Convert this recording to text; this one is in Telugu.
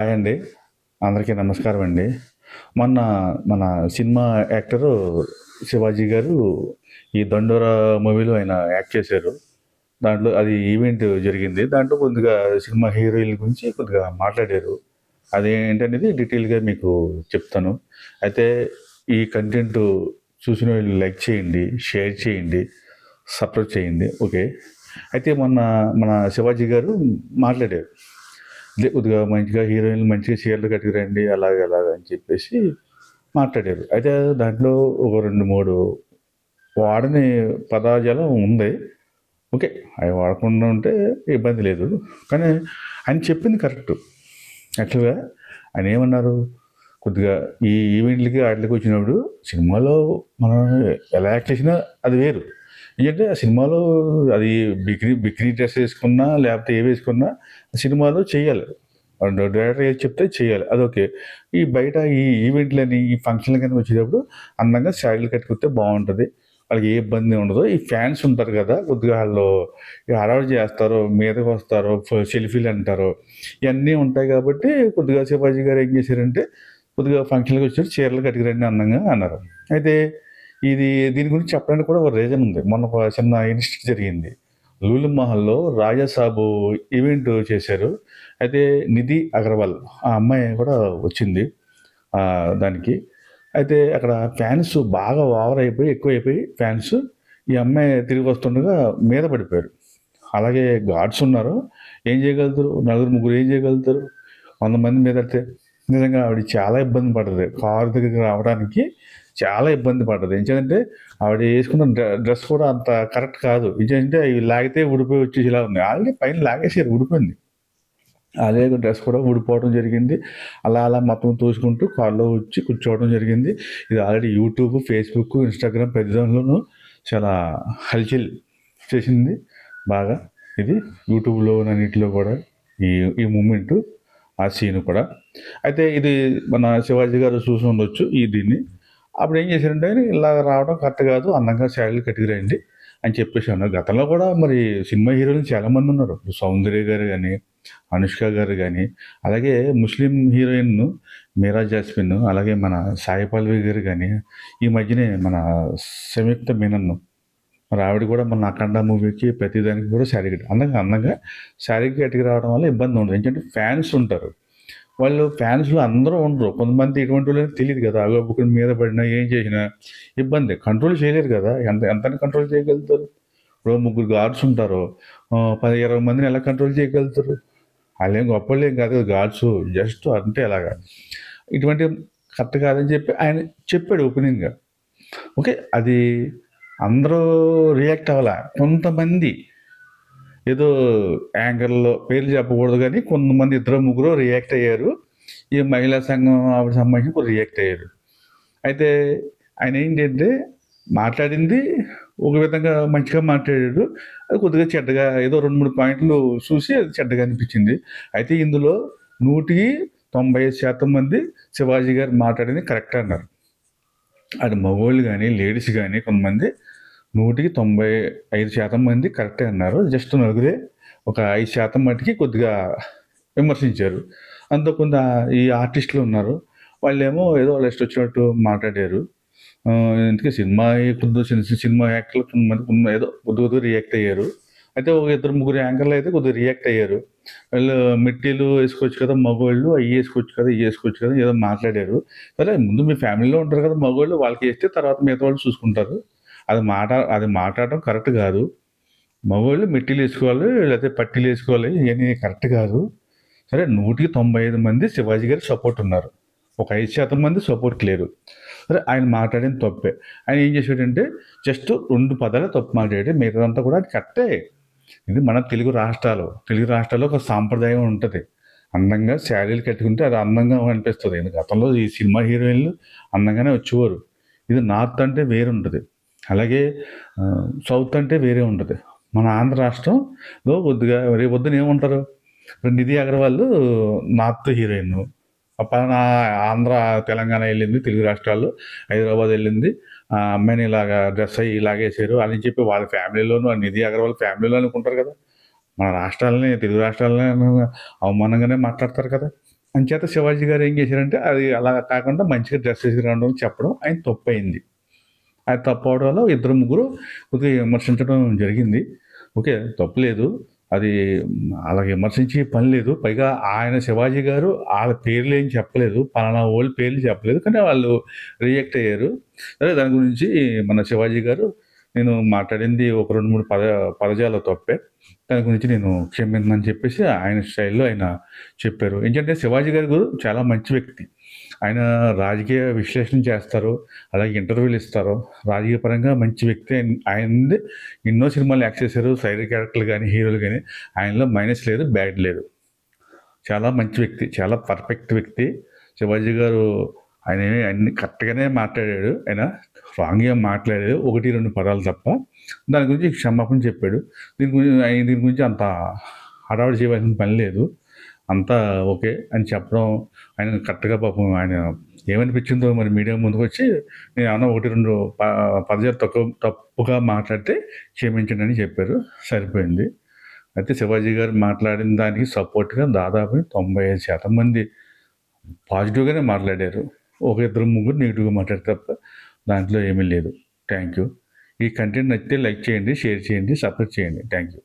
హాయ్ అండి. అందరికీ నమస్కారం అండి. మొన్న మన సినిమా యాక్టరు 'శివాజీ' గారు ఈ 'దండోర' మూవీలో ఆయన యాక్ట్ చేశారు. దాంట్లో అది ఈవెంట్ జరిగింది. దాంట్లో కొద్దిగా సినిమా హీరోయిన్‌ల గురించి కొద్దిగా మాట్లాడారు. అదేంటనేది డీటెయిల్‌గా మీకు చెప్తాను. అయితే ఈ కంటెంట్ చూసినోళ్ళు లైక్ చేయండి, షేర్ చేయండి, సబ్స్క్రైబ్ చేయండి. ఓకే. అయితే మొన్న మన 'శివాజీ' గారు మాట్లాడారు. కొద్దిగా మంచిగా హీరోయిన్లు మంచిగా చీరలు కట్టుకురండి అలాగే అలాగా అని చెప్పేసి మాట్లాడారు. అయితే దాంట్లో ఒక 2, 3 వాడని పదజాలం ఉంది. ఓకే. అవి వాడకుండా ఉంటే ఇబ్బంది లేదు. కానీ ఆయన చెప్పింది కరెక్టు. యాక్చువల్‌గా ఆయనేమన్నారు, కొద్దిగా ఈ ఈవెంట్‌లకి ఆటిలకి వచ్చినప్పుడు సినిమాలో మనం ఎలా యాక్ట్ చేసినా అది వేరు. ఎందుకంటే ఆ సినిమాలో అది బికినీ డ్రెస్ ఏసుకున్నా, లేపోతే ఏవేసుకున్నా సినిమాలో చెయ్యాలి. డైరెక్టర్ ఏది చెప్తే చేయాలి. అదోకే. ఈ బయట ఈ ఈవెంట్‌లని, ఈ ఫంక్షన్‌లకని వచ్చేటప్పుడు అందంగా శారీలు కట్టుకుంటే బావుంటది. వాళ్ళకి ఏ ఇబ్బంది ఉండదు. ఈ ఫ్యాన్స్ ఉంటారు గదా! కొద్దిగా ఆళ్ళు హడావిడి చేస్తారు, మీదకొస్తారు, సెల్ఫీలంటారు. ఇయన్నీ ఉంటాయి కాబట్టి కొద్దిగా 'శివాజీ' గారు ఏం చేశారంటే, కొద్దిగా ఫంక్షన్‌లకి వచ్చేటప్పుడు చీరలు కట్టుకురండి అందంగా అన్నారు. అయితే ఇది దీని గురించి చెప్పడానికి కూడా ఒక రీజన్ ఉంది. మొన్న ఒక చిన్న ఇన్సిడెంట్ జరిగింది. లూలు మహల్‌లో రాజా సాబు ఈవెంట్ చేశారు. అయితే నిధి అగర్వాల్ ఆ అమ్మాయి కూడా వచ్చింది దానికి. అయితే అక్కడ ఫ్యాన్స్ బాగా ఓవర్ అయిపోయి, ఎక్కువైపోయి ఫ్యాన్స్ ఈ అమ్మాయి తిరిగి వస్తుండగా మీద పడిపోయారు. అలాగే గార్డ్స్ ఉన్నారు. ఏం చేయగలుగుతారు? నలుగురు, ముగ్గురు ఏం చేయగలుగుతారు? 100 మంది మీదడితే. నిజంగా ఆవిడ చాలా ఇబ్బంది పడ్డది. కారు దగ్గరికి రావడానికి చాలా ఇబ్బంది పడ్డది. ఎందుకంటే ఆవిడ యేసుకున్న డ్రెస్ కూడా అంత కరెక్ట్ కాదు. ఏంటంటే అవి లాగితే ఊడిపోయి వచ్చేసేలా ఉంది. ఆల్రెడీ పైన లాగేసారు ఊడిపోయింది. అదే డ్రెస్ కూడా ఊడిపోవడం జరిగింది. అలా అలా మొత్తం తోసుకుంటూ కారులో వచ్చి కూర్చోవడం జరిగింది. ఇది ఆల్రెడీ యూట్యూబ్, ఫేస్‌బుక్, ఇన్‌స్టాగ్రామ్ ప్రతి దానిలోనూ చాలా హల్చల్ చేసింది బాగా. ఇది యూట్యూబ్‌లోనన్నిటిలో కూడా ఈ ఈ మూమెంటు, ఆ సీన్ కూడా. అయితే ఇది మన 'శివాజీ' గారు చూసుండొచ్చు దీన్ని. అప్పుడేం చేశారంటే ఆయన ఇలాగ రావడం కరెక్ట్ కాదు. అందంగా శారీలు కట్టుకురండి అని చెప్పేసి అన్నారు. గతంలో కూడా మరి సినిమా హీరోయిన్లు చాలామందున్నారు. సౌందర్య గారు గాని, అనుష్క గారు గాని, అలాగే ముస్లిం హీరోయిన్ మీరా జాస్మిన్, అలాగే మన సాయి పల్లవి గారు గాని, ఈ మధ్యనే మన సంయుక్త మీనన్ మరి ఆవిడ కూడా మొన్న 'అఖండ' మూవీకి ప్రతిదానికి కూడా శారీ అందంగా అందంగా శారీ కట్టుకు రావడం వల్ల ఇబ్బంది ఉండదు. ఏంటంటే ఫ్యాన్స్ ఉంటారు. వాళ్ళు ఫ్యాన్స్‌లో అందరూ ఉండరు. కొంతమంది ఎటువంటి వాళ్ళని తెలీదు కదా! అగబుక్కుని మీద పడినా, ఏం చేసినా ఇబ్బందే. కంట్రోల్ చేయలేరు కదా! ఎంతని కంట్రోల్ చేయగలుగుతారు? ఇప్పుడు ముగ్గురు గార్డ్స్ ఉంటారు. 10, 20 మందిని ఎలా కంట్రోల్ చేయగలుగుతారు? ఆళ్ళేం గొప్పోళ్ళేం కాదు కదా గార్డ్సు. జస్ట్ అంతే అలాగా. ఇటువంటివి కరెక్ట్ కాదని చెప్పి ఆయన చెప్పాడు ఒపీనియన్‌గా. ఓకే. అది అందరూ రియాక్ట్ అవ్వలా. కొంతమంది ఏదో యాంకర్‌లో పేర్లు చెప్పకూడదు గానీ, కొంతమంది ఇద్దరో, ముగ్గురో రియాక్ట్ అయ్యారు. ఈ మహిళా సంఘం ఆవిడ సంబంధించి కూడా రియాక్ట్ అయ్యారు. అయితే ఆయనేంటంటే మాట్లాడింది ఒక విధంగా మంచిగా మాట్లాడాడు. అది కొద్దిగా చెడ్డగా ఏదో 2, 3 పాయింట్లు చూసి అది చెడ్డగా అనిపించింది. అయితే ఇందులో 100కి 95% మంది శివాజీ గారు మాట్లాడింది కరెక్టే అన్నారు. అది మగోళ్ళు గాని, లేడీస్ గాని కొంతమంది 100కి 95% మంది కరెక్టే అన్నారు. జస్ట్ నలుగురే ఒక 5% మటికి కొద్దిగా విమర్శించారు. అంతో కొంత ఈ ఆర్టిస్టులు ఉన్నారు. వాళ్ళేమో ఏదో వాళ్ళ ఇష్టమొచ్చినట్టు మాట్లాడారు. ఇంతకీ సినిమా సినిమా యాక్టర్లు కొంతమంది ఏదో కొద్దిగా రియాక్ట్ అయ్యారు. అయితే ఒక ఇద్దరు, ముగ్గురు యాంకర్‌లు అయితే కొద్దిగా రియాక్ట్ అయ్యారు. వీళ్ళు మిడ్డీలు ఏసుకోవచ్చు కదా! మగోళ్ళు అయ్యేసుకోవచ్చు కదా! ఇయ్యేసుకోవచ్చు కదా! ఏదో మాట్లాడారు. సరే ముందు మీ ఫ్యామిలీలో ఉంటారు కదా! మగోళ్ళు వాళ్ళకేస్తే తర్వాత మిగతా వాళ్ళు చూసుకుంటారు. అది మాట్లాడడం కరెక్ట్ కాదు. మగోళ్ళు మెట్టీలేసుకోవాలి, లేకపోతే పట్టీలేసుకోవాలి. ఇయన్నీ కరెక్ట్ కాదు. సరే 100కి 95 మంది శివాజీ గారికి సపోర్ట్ ఉన్నారు. ఒక 5% మంది సపోర్ట్ లేరు. సరే ఆయన మాట్లాడింది తప్పే. ఆయన ఏం చేసాడంటే జస్ట్ 2 పదాలే తప్పు మాట్లాడాడు. మిగతాదంతా కూడా అది కరెక్టే. ఇది మన తెలుగు రాష్ట్రాలు. తెలుగు రాష్ట్రాల్లో ఒక సాంప్రదాయం ఉంటది. అందంగా శారీలు కట్టుకుంటే అది అందంగా అనిపిస్తది. గతంలో ఈ సినిమా హీరోయిన్‌లు అందంగానే వచ్చేవారు. ఇది నార్త్ అంటే వేరుంటది. అలాగే సౌత్ అంటే వేరే ఉంటది. మన ఆంధ్ర రాష్ట్రంలో కొద్దిగా రేపొద్దున ఏమంటారు? ఇప్పుడు 'నిధి అగర్వాల్' నార్త్ హీరోయిన్. పలానా ఆంధ్ర, తెలంగాణ ఎళ్ళింది. తెలుగు రాష్ట్రాల్లో హైదరాబాద్ ఎళ్ళింది. ఆ అమ్మాయిని ఇలాగా డ్రెస్ అయ్యి ఇలాగేశారు అని చెప్పి వాళ్ళ ఫ్యామిలీలోను, ఆ 'నిధి అగర్వాల్' ఫ్యామిలీలో అనుకుంటారు కదా! మన రాష్ట్రాలని, తెలుగు రాష్ట్రాలని అవమానంగానే మాట్లాడతారు కదా! అంచేత శివాజీ గారు ఏం చేశారంటే అది అలా కాకుండా మంచిగా డ్రెస్ వేసి రావడం చెప్పడం ఆయన తప్పయింది. అది తప్పవడం వల్ల ఇద్దరు ముగ్గురు కొద్దిగా విమర్శించడం జరిగింది. ఓకే. తప్పులేదు. అది అలా విమర్శించే పని లేదు. పైగా ఆయన శివాజీ గారు ఆళ్ళ పేర్లేం చెప్పలేదు. పలానా వోళ్ళ పేర్లు చెప్పలేదు. కానీ వాళ్ళు రియాక్ట్ అయ్యారు. సరే దాని గురించి మన శివాజీ గారు నేను మాట్లాడింది ఒక 2, 3 పదజాల తప్పే. దాని గురించి నేను క్షమించమని చెప్పేసి ఆయన స్టైల్‌లో ఆయన చెప్పారు. ఏంటంటే శివాజీ గారు చాలా మంచి వ్యక్తి. ఆయన రాజకీయ విశ్లేషణ చేస్తారు. అలాగే ఇంటర్వ్యూలు ఇస్తారు. రాజకీయ పరంగా మంచి వ్యక్తి. ఆయనది ఎన్నో సినిమాలు యాక్ట్ చేశారు. సైడ్ క్యారెక్టర్లు గానీ, హీరోలు గానీ ఆయనలో మైనస్ లేదు, బ్యాడ్ లేదు. చాలా మంచి వ్యక్తి. చాలా పర్ఫెక్ట్ వ్యక్తి. శివాజీ గారు ఆయన అన్ని కరెక్ట్‌గానే మాట్లాడాడు. ఆయన రాంగ్‌గా ఏం మాట్లాడలేదు. 1, 2 పదాలు తప్ప. దాని గురించి క్షమాపణ చెప్పాడు. దీని గురించి అంత హడావిడి చేయవలసిన పని లేదు. అంతా ఓకే అని చెప్పడం ఆయన కరెక్ట్‌గా పాపం ఆయన ఏమనిపించిందో మరి మీడియా ముందుకొచ్చి నేనేమన్నా 1, 2 పదజాలు తప్పుగా మాట్లాడితే క్షమించండి అని చెప్పారు. సరిపోయింది. అయితే శివాజీ గారు మాట్లాడిన దానికి సపోర్ట్‌గా దాదాపు 95% మంది పాజిటివ్‌గానే మాట్లాడారు. ఒక ఇద్దరు, ముగ్గురు నెగెటివ్‌గా మాట్లాడారు తప్ప దాంట్లో ఏమీ లేదు. Thank you. ఈ కంటెంట్ నచ్చితే లైక్ చేయండి, షేర్ చేయండి, సబ్స్క్రైబ్ చేయండి. Thank you.